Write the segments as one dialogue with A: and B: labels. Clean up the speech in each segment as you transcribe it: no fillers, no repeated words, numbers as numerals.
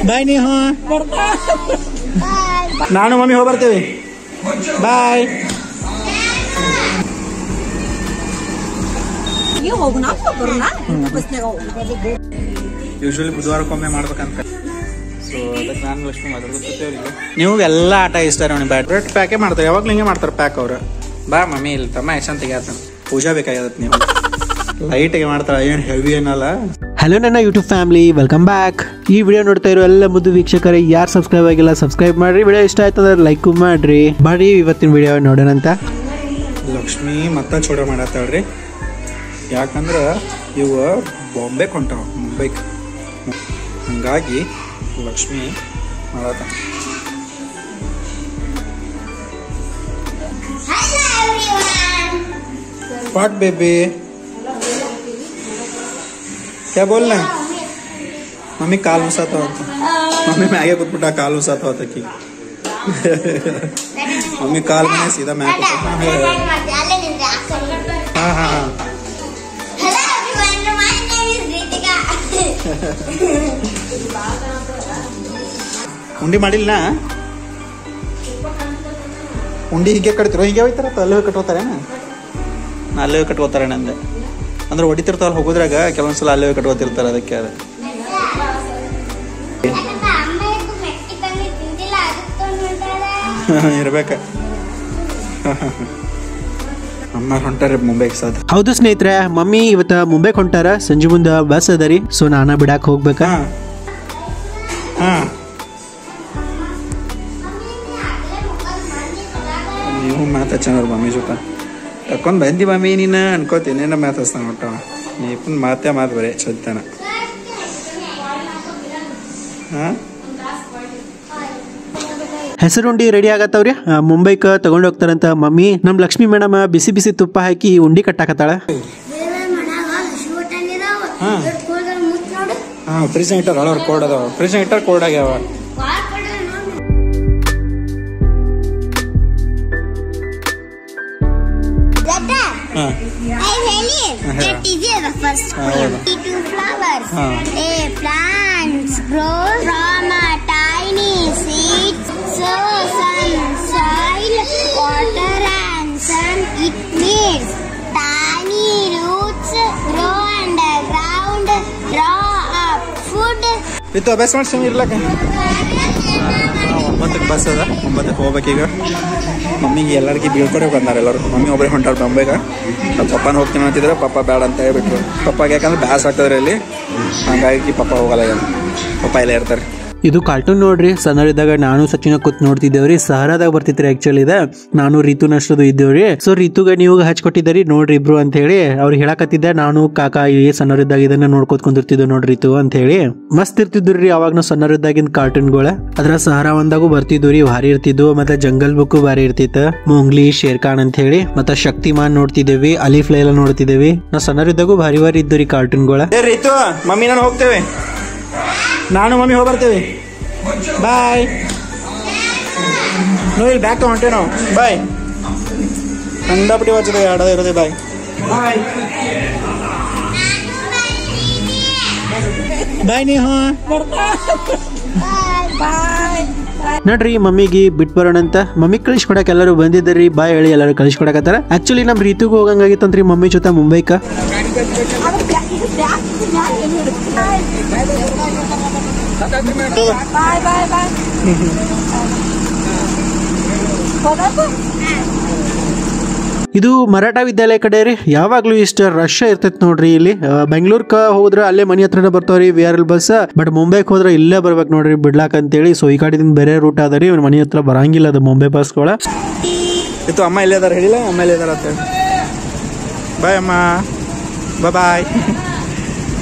A: ಬಾಯ್ ನೀ ನಾನು ಮಮ್ಮಿ ಹೋಗಿ ಬರ್ತೇವೆ ಬಾಯ್ ಯೂಶುವಲಿ ಬುಧವಾರಕ್ಕೊಮ್ಮೆ ಮಾಡ್ಬೇಕಂತ ಸೊ ಅದಕ್ಕೆ ನಾನು ಲಕ್ಷ್ಮಿ ಮಾತಾಡ್ಕೊತೇವ್ರಿ ನೀವು ಎಲ್ಲ ಆಟ ಇಷ್ಟ ನೋಡಿ ಬ್ಯಾಟ್ ಪ್ಯಾಕೇ ಮಾಡ್ತಾರೆ ಯಾವಾಗ್ಲೂ ಹಿಂಗೆ ಮಾಡ್ತಾರೆ ಪ್ಯಾಕ್ ಅವ್ರು ಬಾ ಮಮ್ಮಿ ಇಲ್ಲಿ ತಮ್ಮ ಯಶಂತ ತೆಗಿತಾನೆ ಪೂಜಾ ಬೇಕಾಗ್ಯದತ್ ನೀವು ಲೈಟ್ಗೆ ಮಾಡ್ತಾಳೆ ಏನು ಹೆವಿ ಏನಲ್ಲ.
B: ಹಲೋ ನನ್ನ ಯೂಟ್ಯೂಬ್ ಫ್ಯಾಮಿಲಿ, ವೆಲ್ಕಮ್ ಬ್ಯಾಕ್. ಈ ವಿಡಿಯೋ ನೋಡ್ತಾ ಇರೋ ಎಲ್ಲ ಮುದ್ದು ವೀಕ್ಷಕರೇ ಯಾರು ಸಬ್ಸ್ಕ್ರೈಬ್ ಆಗಿಲ್ಲ ಸಬ್ಸ್ಕ್ರೈಬ್ ಮಾಡ್ರಿ. ವಿಡಿಯೋ ಇಷ್ಟ ಆಯ್ತಂದ್ರೆ ಲೈಕ್ ಮಾಡ್ರಿ. ಬಾಡಿ ಇವತ್ತಿನ ವಿಡಿಯೋ ನೋಡೋಣಂತ.
A: ಲಕ್ಷ್ಮಿ ಮತ್ತೆ ಚೂಡ ಮಾಡತ್ತಾಳ್ರಿ, ಯಾಕಂದ್ರೆ ಇವು ಬಾಂಬೆಗೆ ಹೊಂಟಾವ ಮುಂಬೈಗೆ, ಹಂಗಾಗಿ ಲಕ್ಷ್ಮಿ ಮಾಡತ್ತ. What baby? क्या बोलना है? मम्मी काल उसाता होता, मम्मी मैं आगे कुछ बुटा काल उसाता होता कि मम्मी काल में सीधा मैं हाँ हाँ हाँ ಉಂಡಿ ಮಾಡಿಲ್ಲ ಉಂಡಿ ಹೀಗೆ ಕಟ್ತಿರೋ ಹೀಗೆ ಹೋಯ್ತಾರ ಅಲ್ಲೇ ಕಟ್ಕೋತಾರೇನ? ಅಲ್ಲೇ ಕಟ್ಕೋತಾರೆ ನಂದೆ ಅಂದ್ರೆ ಹೊಡಿತಿರ್ತಾವಲ್ಲ ಹೋಗೋದ್ರಾಗ ಕೆಲವೊಂದ್ಸಲ ಅಲ್ಲೇ ಕಟ್ಕೋತಿರ್ತಾರೆ, ಅದಕ್ಕೆ ಅದ ಇರ್ಬೇಕ. ಅಮ್ಮ ಹೊಂಟಾರ ಮುಂಬೈಗೆ ಸಾಧ.
B: ಹೌದು ಸ್ನೇಹಿತರೆ, ಮಮ್ಮಿ ಇವತ್ತ ಮುಂಬೈಗೆ ಹೊಂಟಾರ. ಸಂಜೆ ಮುಂದ ಬಸ್ ಅದರಿ, ಸೊ ನಾನ ಬಿಡಾಕ್ ಹೋಗ್ಬೇಕ.
A: ನೀವು ಮಾತಾಡ್ಸೋರು ಮಮ್ಮಿ ಜೊತೆ ತಕೊಂಡ್ ಬಂದಿ ಮಮ್ಮಿ ನೀನು ಅನ್ಕೋತೀನಿ ಏನೋ ಮಾತಾಡ್ತಾನ ಒಟ್ಟ ನೀಪನ್ ಮಾತೇ ಮಾತು ಬರೇ ಚಲ್ತಾನ.
B: ಹೆಸರುಂಡಿ ರೆಡಿ ಆಗತ್ತವ್ರಿ, ಮುಂಬೈಕ್ ತಗೊಂಡ್ ಹೋಗ್ತಾರಂತ ಮಮ್ಮಿ. ನಮ್ ಲಕ್ಷ್ಮಿ ಮೇಡಮ್ ಬಿಸಿ ಬಿಸಿ ತುಪ್ಪ ಹಾಕಿ ಉಂಡಿ ಕಟ್ಟಾಕತ್ತಾಳ.
A: ಫ್ರಿಜ್ ಇಟ್ಟಾರ ಹಳವ್ರ ಕೋಡ್ ಅದಾವ, ಫ್ರಿಜ್ ಇಟ್ಟಾರ ಕೋಡ್ ಆಗ್ಯಾವ.
C: Plants grow from a tiny seeds, so some soil, water and sun. It needs tiny roots, grow underground, draw up food.
A: ಇದು ಅಭ್ಯಾಸ ಮಾಡ್ಸಂಗ ಇರ್ಲಕ್ಕ. 9ಕ್ಕೆ ಬಸ್ ಅದ, 9ಕ್ಕೆ ಹೋಗ್ಬೇಕೀಗ. ಮಮ್ಮಿಗೆ ಎಲ್ಲರಿಗೆ ಬೀಳ್ಕೊಡಕ್ಕೆ ಬಂದಾರ ಎಲ್ಲರೂ. ಮಮ್ಮಿ ಒಬ್ಬರೇ ಹೊಂಟಾರ ಬಾಂಬೆಗೆ. ಪಪ್ಪನ ಹೋಗ್ತೀನಿ ಅಂತಿದ್ರೆ ಪಪ್ಪ ಬೇಡ ಅಂತ ಹೇಳ್ಬಿಟ್ರು. ಪಪ್ಪಾಗೆ ಯಾಕಂದ್ರೆ ಬ್ಯಾಸ್ ಆಗ್ತದ್ರಿ ಅಲ್ಲಿ, ಹಂಗಾಗಿ ಪಪ್ಪ ಹೋಗಲ್ಲ, ಪಪ್ಪ ಇಲ್ಲೇ ಇರ್ತಾರೆ.
B: ಇದು ಕಾರ್ಟೂನ್ ನೋಡ್ರಿ. ಸಣ್ಣರಿದ್ದಾಗ ನಾನು ಸಚಿನ ಕೂತ್ ನೋಡ್ತಿದ್ದೇವ್ರಿ. ಸಹರಾದಾಗ ಬರ್ತಿತ್ರಿ ಆಕ್ಚುಲಿ ಇದ. ನಾನು ರಿತು ನಷ್ಟದು ಇದ್ದೇವ್ರಿ. ಸೊ ರಿತುಗ ನೀವು ಹಚ್ಕೊಟ್ಟಿದ್ದೀರಿ ನೋಡ್ರಿ ಇಬ್ರು ಅಂತ ಹೇಳಿ ಅವ್ರಿಗೆ ಹೇಳಕತ್ತಿದ್ದೆ. ನಾನು ಕಾಕಾ ಇಲ್ಲಿ ಸಣ್ಣರಿದ್ದಾಗ ಇದನ್ನ ನೋಡ್ಕೋತ್ ಕುಂದಿರ್ತಿದ್ದೆ ನೋಡ್ರಿ ರಿತು ಅಂತ ಹೇಳಿ. ಮಸ್ತ್ ಇರ್ತಿದ್ರಿ ಅವಾಗ ನಾವು ಸಣ್ಣರಿದ್ದಾಗಿನ ಕಾರ್ಟೂನ್ಗಳ. ಅದ್ರ ಸಹರಾ ಒಂದಾಗೂ ಬರ್ತಿದ್ವಿ, ಭಾರಿ ಇರ್ತಿದ್ವು. ಮತ್ತೆ ಜಂಗಲ್ ಬುಕ್ ಭಾರಿ ಇರ್ತಿತ್ತು, ಮೊಂಗ್ಲಿ, ಶೇರ್ ಖಾನ್ ಅಂತ ಹೇಳಿ. ಮತ್ತೆ ಶಕ್ತಿಮಾನ್ ನೋಡ್ತಿದ್ದೇವಿ, ಅಲಿಫ್ ಲೈಲಾ ನೋಡ್ತಿದ್ದೇವಿ. ನಾವು ಸಣ್ಣರಿದ್ದಾಗೂ ಭಾರಿ ಭಾರಿ ಇದ್ರಿ ಕಾರ್ಟೂನ್ಗಳ.
A: ರಿತು ಮಮ್ಮಿ ನಾನು ಹೋಗ್ತೇವೆ, ನಾನು ಮಮ್ಮಿ ಹೋಗಿ ಬರ್ತೇವೆ ಬಾಯ್. ನೋಡಿ ಇಲ್ಲಿ ಬ್ಯಾಗ್ ತಗೊಂಟೆ ನಾವು ಬಾಯ್. ಕಂಡಾಪಟ್ಟಿ ಬರ್ತದೆ ಆಡೋದ ಇರೋದೆ ಬಾಯ್ ಬಾಯ್. ನೀ
B: ನೋಡ್ರಿ ಮಮ್ಮಿಗೆ ಬಿಟ್ ಬರೋಣಂತ. ಮಮ್ಮಿ ಕಳಿಸ್ಕೊಡಕ್ ಎಲ್ಲರೂ ಬಂದಿದ್ದರಿ, ಬಾಯ್ ಹೇಳಿ ಎಲ್ಲರೂ ಕಳಿಸ್ಕೊಡಕತ್ತಾರ. ಆಕ್ಚುಲಿ ನಮ್ ರೀತಿಗೂ ಹೋಗಂಗಾಗಿತ್ತಂತ್ರಿ ಮಮ್ಮಿ ಜೊತೆ ಮುಂಬೈಕ. ಇದು ಮರಾಠ ವಿದ್ಯಾಲಯ ಕಡೆ ರೀ. ಯಾವಾಗ್ಲೂ ಇಷ್ಟ ರಶ್ ಇರ್ತೈತಿ ನೋಡ್ರಿ. ಇಲ್ಲಿ ಬೆಂಗಳೂರ್ಕ ಹೋದ್ರ ಅಲ್ಲೇ ಮನಿ ಹತ್ರನೇ ಬರ್ತಾವ್ರಿ VRL ಬಸ್. ಬಟ್ ಮುಂಬೈಕ್ ಹೋದ್ರ ಇಲ್ಲೇ ಬರ್ಬೇಕು ನೋಡ್ರಿ ಬಿಡ್ಲಾಕ್ ಅಂತೇಳಿ. ಸೊ ಈ ಕಡೆದಿಂದ ಬೇರೆ ರೂಟ್ ಅದರಿ, ಮನಿ ಹತ್ರ ಬರಂಗಿಲ್ಲ ಅದು ಮುಂಬೈ ಬಸ್ಗಳ.
A: ಇದು ಅಮ್ಮ ಇಲ್ಲೇ ಅದಾರ ಹೇಳಿಲ್ಲ, ಅಮ್ಮ ಇಲ್ಲೇ ಅದಾರ ಅಂತ. ಬಾಯ್ ಅಮ್ಮ, ಬಾಯ್.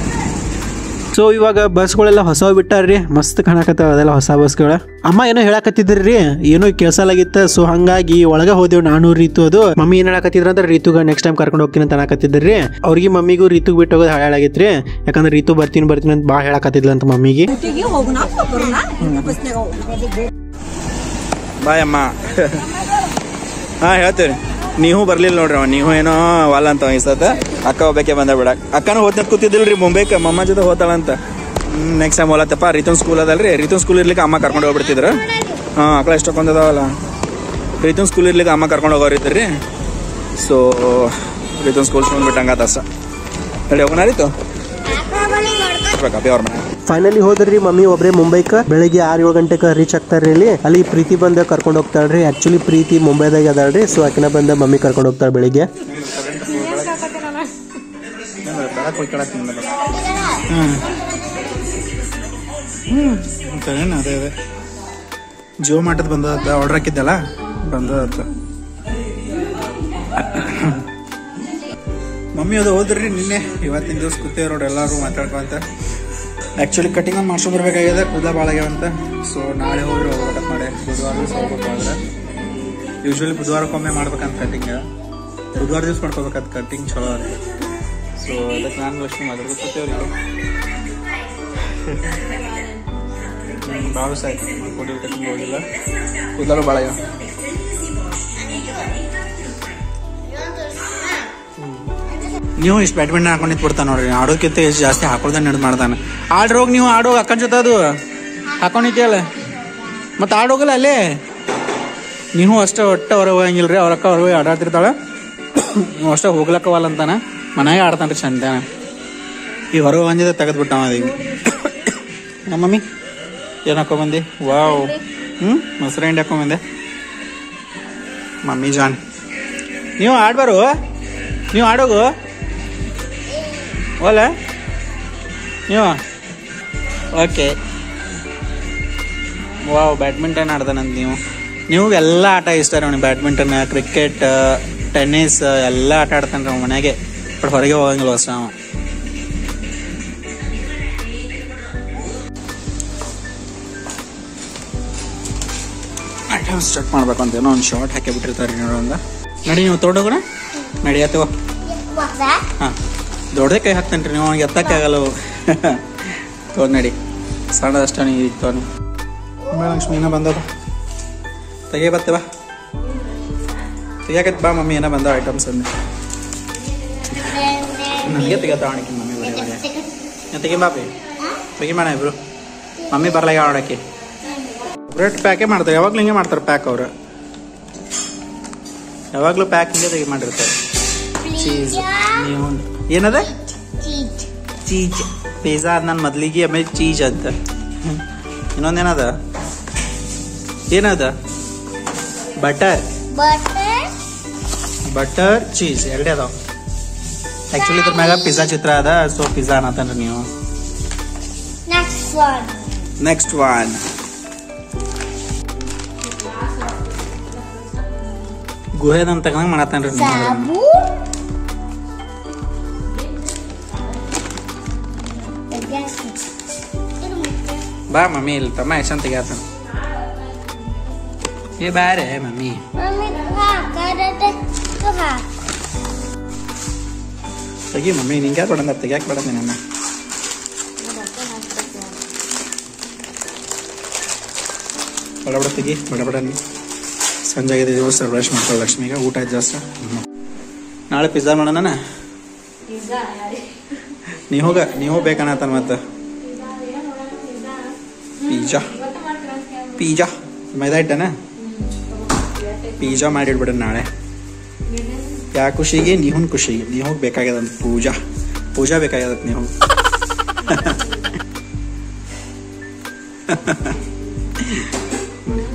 B: ಸೊ ಇವಾಗ ಬಸ್ಗಳೆಲ್ಲ ಹೊಸ ಬಿಟ್ಟಾರ್ರಿ, ಮಸ್ತ್ ಕಾಣಕತ್ತಾವ ಅದೆಲ್ಲ ಹೊಸ ಬಸ್ಗಳ. ಅಮ್ಮ ಏನೋ ಹೇಳಕತ್ತಿದ್ರಿ, ಏನೋ ಕೆಲಸಲಾಗಿತ್ತ. ಸೊ ಹಂಗಾಗಿ ಒಳಗ ಹೋದೇವ್ ನಾನು ರೀತು. ಅದು ಮಮ್ಮಿ ಏನ್ ಹೇಳಕತ್ತಿದ್ರ ಅಂದ್ರೆ ರೀತುಗ ನೆಕ್ಸ್ಟ್ ಟೈಮ್ ಕರ್ಕೊಂಡು ಹೋಗ್ತೀನಿ ಅಂತ ಅನ್ನಕತ್ತಿದ್ರಿ. ಅವ್ರಿಗೆ ಮಮ್ಮಿಗೂ ರೀತುಗ್ ಬಿಟ್ಟು ಹೋಗೋದು ಹಾಳಾಗಿತ್ರಿ. ಯಾಕಂದ್ರೆ ರೀತು ಬರ್ತೀನಿ ಅಂತ ಬಾ ಹೇಳಕತ್ತಿದ್ಲ ಅಂತ ಮಮ್ಮಿಗೆ.
A: ಬಾಯ್ ಅಮ್ಮ. ಹಾ ಹೇಳ್ತೇವೆ ನೀವು ಬರ್ಲಿಲ್ಲ ನೋಡ್ರಿ ಅವ, ನೀವು ಏನೋ ವಾಲ ಅಂತ ಅನಿಸ್ತದ. ಅಕ್ಕ ಹೋಗ್ಬೇಕೆ ಬಂದ ಬಿಡಕ್. ಅಕ್ಕನೂ ಹೋದ್ ಕೂತಿದ್ದಿಲ್ರಿ ಮುಂಬೈಕ್, ಮಮ್ಮ ಜೊತೆ ಹೋತಾಳಂತ. ನೆಕ್ಸ್ಟ್ ಟೈಮ್ ಹೋಲತ್ತಪ್ಪ. ರಿತುನ್ ಸ್ಕೂಲ್ ಅದಲ್ರಿ, ರಿತುನ್ ಸ್ಕೂಲ್ ಇರ್ಲಿಕ್ಕೆ ಅಮ್ಮ ಕರ್ಕೊಂಡು ಹೋಗ್ಬಿಡ್ತಿದ್ರು. ಹಾಂ, ಅಕ್ಕಳ ಎಷ್ಟೊಂದದಾವಲ್ಲ. ರಿತುನ್ ಸ್ಕೂಲ್ ಇರ್ಲಿಕ್ಕೆ ಅಮ್ಮ ಕರ್ಕೊಂಡು ಹೋಗೋರಿದ್ರಿ. ಸೊ ರಿತುನ್ ಸ್ಕೂಲ್ ಬಿಟ್ಟಂಗ ತಾಸ ಹೇಳಿ ಹೋಗೋಣ. ರೀತು ಅವ್ರ ಮನೆ
B: ಫೈನಲಿ ಹೋದ್ರಿ ಮಮ್ಮಿ ಒಬ್ರೆ ಮುಂಬೈಕ. ಬೆಳಿಗ್ಗೆ 6-7 ಗಂಟೆಗೆ ರೀಚ್ ಆಗ್ತಾರ್ರಿ. ಅಲ್ಲಿ ಪ್ರೀತಿ ಬಂದ ಕರ್ಕೊಂಡು ಹೋಗ್ತಾಳ್ರಿ. ಆಕ್ಚುಲಿ ಪ್ರೀತಿ ಮುಂಬೈದಾಗ ಅದಾಳ್ರಿ. ಸೊ ಆಕಿನ ಬಂದ ಮಮ್ಮಿ ಕರ್ಕೊಂಡು ಹೋಗ್ತಾಳೆ ಬೆಳಿಗ್ಗೆ.
A: ಅದೇ ಅದೇ ಜಿಯೋ ಮಾರ್ಟದ್ ಬಂದ ಆರ್ಡರ್ ಹಾಕಿದ್ದಲ್ಲ, ಬಂದದ. ಮಮ್ಮಿ ಅದು ಹೋದ್ರಿ ನಿನ್ನೆ. ಇವತ್ತಿನ ದಿವಸ ಕೂತೇವ್ ನೋಡಿ ಎಲ್ಲರೂ ಮಾತಾಡ್ಕೊಂತ. ಆ್ಯಕ್ಚುಲಿ ಕಟಿಂಗ್ ಒಂದು ಮಾಡ್ಸ್ಕೊಂಡ್ ಬರ್ಬೇಕಾಗಿದೆ, ಕೂದಲ ಭಾಳ ಆಗ್ಯಾವಂತ. ಸೊ ನಾಳೆ ಹೋಗ್ರಿ ಹೋಗ್ಬೇಕಂತ ಮಾಡಿ. ಬುಧವಾರ ದಿವಸ ಹೋಗ್ಬೇಕು. ಅಂದ್ರೆ ಯೂಶ್ವಲಿ ಬುಧವಾರಕ್ಕೊಮ್ಮೆ ಮಾಡ್ಬೇಕಂತ ಕಟಿಂಗ್. ಬುಧವಾರ ದಿವಸ ಮಾಡ್ಕೋಬೇಕಂತ ಕಟಿಂಗ್ ಚಲೋ ಅದ. ಸೊ ಅದಕ್ಕೆ ನಾನು ಲಕ್ಷ್ಮಿ ಮಾತಾಡ್ಕೊ ಕೂತೇವ್ರಿ. ಭಾಳ ದಿವಸ ಆಯ್ತು ಮಾಡ್ಕೊಂಡಿವಿ, ಕಟಿಂಗ್ ಹೋಗಿಲ್ಲ. ಕೂದಲು ಭಾಳ ಆಗ್ಯಾವ. ನೀವು ಇಷ್ಟು ಬ್ಯಾಡ್ಮಿಂಟನ್ ಹಾಕೊಂಡಿದ್ದು ಬಿಡ್ತಾನೆ ನೋಡ್ರಿ. ಆಡೋಕ್ಕಿಂತ ಎಷ್ಟು ಜಾಸ್ತಿ ಹಾಕೊಳ್ದಾನೆ ನಡೆದು ಮಾಡ್ತಾನೆ. ಆಡ್ರೋಗಿ ನೀವು ಆಡೋಗಿ ಅಕ್ಕನ ಜೊತೆ ಅದು ಹಾಕೊಂಡಿದ್ಯಲ್ಲ, ಮತ್ತು ಆಡೋಗಲ್ಲ ಅಲ್ಲೇ. ನೀವು ಅಷ್ಟೇ ಒಟ್ಟು ಹೊರಗೆ ಹೋಗಂಗಿಲ್ಲ ರೀ. ಅವ್ರ ಅಕ್ಕ ಹೊರಗೆ ಆಡಾಡ್ತಿರ್ತಾಳೆ, ನೀವು ಅಷ್ಟೇ ಹೋಗ್ಲಕ್ಕವಲ್ಲ ಅಂತಾನೆ. ಮನೆಗೆ ಆಡ್ತಾನೆ ರೀ ಚಂದಾನ. ಈ ಹೊರಗೆ ಬಂದಿದ್ದೆ ತೆಗೆದ್ಬಿಟ್ಟಾವ ಅದೀಗ. ನಮ್ಮ ಮಮ್ಮಿ ಏನು ಹಾಕೊಂಬಂದಿ? ವಾವ್, ಮೊಸರು ಹಿಂಡಿ ಹಾಕೊಂಬಂದೆ. ಮಮ್ಮಿ ಜಾನ್ ನೀವು ಆಡ್ಬಾರು, ನೀವು ಆಡೋಗು ಓಲ ನೀವು. ಓಕೆ, ವಾವ್, ಬ್ಯಾಡ್ಮಿಂಟನ್ ಆಡ್ತಾನಂತ ನೀವು ಎಲ್ಲ ಆಟ ಇಷ್ಟ ರೀ ಅವ್ನಿಗೆ. ಬ್ಯಾಡ್ಮಿಂಟನ್, ಕ್ರಿಕೆಟ್, ಟೆನ್ನಿಸ್ ಎಲ್ಲ ಆಟ ಆಡ್ತಾನೆ ರೀ ಮನೆಗೆ. ಬಟ್ ಹೊರಗೆ ಹೋಗಂಗಿಲ್ಲ ಅಷ್ಟ ಅವ. ಐಟಮ್ ಸ್ಟಾರ್ಟ್ ಮಾಡ್ಬೇಕು ಅಂತ ಏನೋ ಒಂದು ಶಾರ್ಟ್ ಹಾಕಿ ಬಿಟ್ಟಿರ್ತಾರೆ ನೋಡೋಂದ. ನಡಿ ನೀವು ತೋಟೋಗೋಣ, ನಡಿಯತ್ತವ. ಹಾಂ, ದೊಡ್ಡದೇ ಕೈ ಹಾಕ್ತೇನೆ ರೀ ನೀವು, ಅವ್ನಿಗೆ ಎತ್ತಕ್ಕೆ ಆಗಲ್ಲ. ತೋದ್ ನಡಿ, ಸಣ್ಣದಷ್ಟ ನೀವು ಈಗ ತೋನಿ. ಲಕ್ಷ್ಮಿ ಏನೋ ಬಂದದ, ತೆಗೆ ಬರ್ತೇವ. ತೆಗಿಯಾಕೈತಿ ಬಾ ಮಮ್ಮಿ, ಏನೋ ಬಂದವ ಐಟಮ್ಸ್ ಅಂದೆ. ನನಗೆ ತೆಗಿತಾವ ಆಡಕ್ಕೆ ಮಮ್ಮಿ. ಬರೀ ತೆಗಿ ಬಾಪಿ, ತೆಗಿ ಮಾಡ ಇಬ್ರು. ಮಮ್ಮಿ ಬರ್ಲಾಗ ಆಡೋಕ್ಕೆ ಬ್ರೆಡ್ ಪ್ಯಾಕೇ ಮಾಡ್ತಾರೆ. ಯಾವಾಗಲೂ ಹಿಂಗೆ ಮಾಡ್ತಾರೆ ಪ್ಯಾಕ್ ಅವರು. ಯಾವಾಗಲೂ ಪ್ಯಾಕ್ ಹಿಂಗೆ ತೆಗಿ ಮಾಡಿರ್ತಾರೆ. ಚೀಸ್ ನೀವು ಏನದ? ಚೀಜ್. ಪಿಜ್ಜಾ ಅದ ನಾನು ಮೊದಲಿಗೆ, ಆಮೇಲೆ ಚೀಜ್ ಅಂತ. ಇನ್ನೊಂದೇನದ? ಏನದ? ಬಟರ್ ಚೀಸ್ ಎರಡೇ ಅದಾವ. ಆ್ಯಕ್ಚುಲಿ ಇದ್ರ ಮ್ಯಾಗ ಪಿಜ್ಜಾ ಚಿತ್ರ ಅದ. ಸೊ ಪಿಜ್ಜಾ ಅನ್ನತಾನ್ರಿ ನೀವು. ನೆಕ್ಸ್ಟ್ ಒನ್ ಗುಹೆದಂತ ತಗೊಂಡ್ ಮಾಡತ್ತಾನ್ರಿ. ಬಾ ಮಮ್ಮಿ, ಇಲ್ಲಿ ತಮ್ಮ ಎಷ್ಟಂತ ತೆಗಿತಾನ. ಏ ಬಾರೆ ಮಮ್ಮಿ. ತೆಗಿ ಮಮ್ಮಿ, ನಿಂಗೆ ಯಾರು ಬೇಡ ತೆಗಿಯಾಕೆ ಬೇಡ ನನ್ನ. ಬಡ ತೆಗಿ, ಬಡ ಸಂಜೆ ಆಗಿದೆ. ದಿವಸ ಬ್ರಷ್ ಮಾಡ್ಕೊಳ್ಳಿ ಲಕ್ಷ್ಮಿಗೆ. ಊಟ ಆಯ್ತು ಜಾಸ್ತಿ. ನಾಳೆ ಪಿಜ್ಜಾ ಮಾಡೋಣ. ನೀವು ಬೇಕನ್ನತ್ತಾನ ಮತ್ತೆ. ಪಿಜ್ಜಾ ಮೈದಾ ಇಟ್ಟನ ಪಿಜ್ಜಾ ಮಾಡಿಡ್ಬಿಡ ನಾಳೆ. ಯಾ ಖುಷಿಗೆ? ನೀಹುನ್ ಖುಷಿಗೆ. ನೀವು ಬೇಕಾಗ್ಯದಂತ ಪೂಜಾ ಬೇಕಾಗ್ಯದತ್ ನೀವು.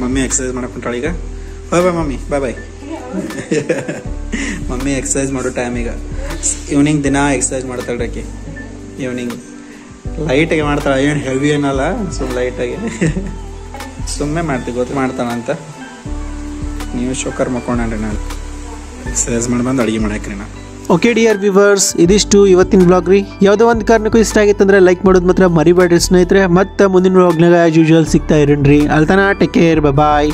A: ಮಮ್ಮಿ ಎಕ್ಸರ್ಸೈಸ್ ಮಾಡಕ್ ಕುಂಟಾಳ ಈಗ. ಬಾಯ್ ಮಮ್ಮಿ, ಬಾಯ್. ಮಮ್ಮಿ ಎಕ್ಸರ್ಸೈಸ್ ಮಾಡೋ ಟೈಮ್ ಈಗ. ಈವ್ನಿಂಗ್ ದಿನ ಎಕ್ಸರ್ಸೈಸ್ ಮಾಡ್ತಾಳ್ರಿ ಆಕಿ. ಈವ್ನಿಂಗ್ ಲೈಟಾಗಿ ಮಾಡ್ತಾಳೆ, ಏನು ಹೆವಿ ಏನಲ್ಲ, ಸುಮ್ಮನೆ ಲೈಟಾಗಿ. ಸುಮ್ಮನೆ ಮಾಡ್ತೀವಿ, ಗೊತ್ತು ಮಾಡ್ತಾನಂತ. ನೀವು ಶೋಕರ್ ಮಕ್ಕೊಂಡ್ರಿ. ನಾನು ಎಕ್ಸರ್ಸೈಸ್ ಮಾಡಿ ಬಂದು ಅಡುಗೆ ಮಾಡಾಕ್ರಿ ನಾನು.
B: ಓಕೆ ಡಿಯರ್ ವ್ಯೂವರ್ಸ್, ಇದಿಷ್ಟು ಇವತ್ತಿನ ಬ್ಲಾಗ್ ರೀ. ಯಾವುದೋ ಒಂದು ಕಾರಣಕ್ಕೂ ಇಷ್ಟ ಆಗಿತ್ತಂದ್ರೆ ಲೈಕ್ ಮಾಡೋದು ಮಾತ್ರ ಮರಿಬೇಡ್ರಿ ಸ್ನೇಹಿತರೆ. ಮತ್ತೆ ಮುಂದಿನ ಬ್ಲಾಗ್ನಾಗ ಆಸ್ ಯೂಶುವಲ್ ಸಿಗ್ತಾ ಇರಣ್ರಿ. ಅಲ್ತನ ಟೇಕ್ ಕೇರ್, ಬಾಯ್.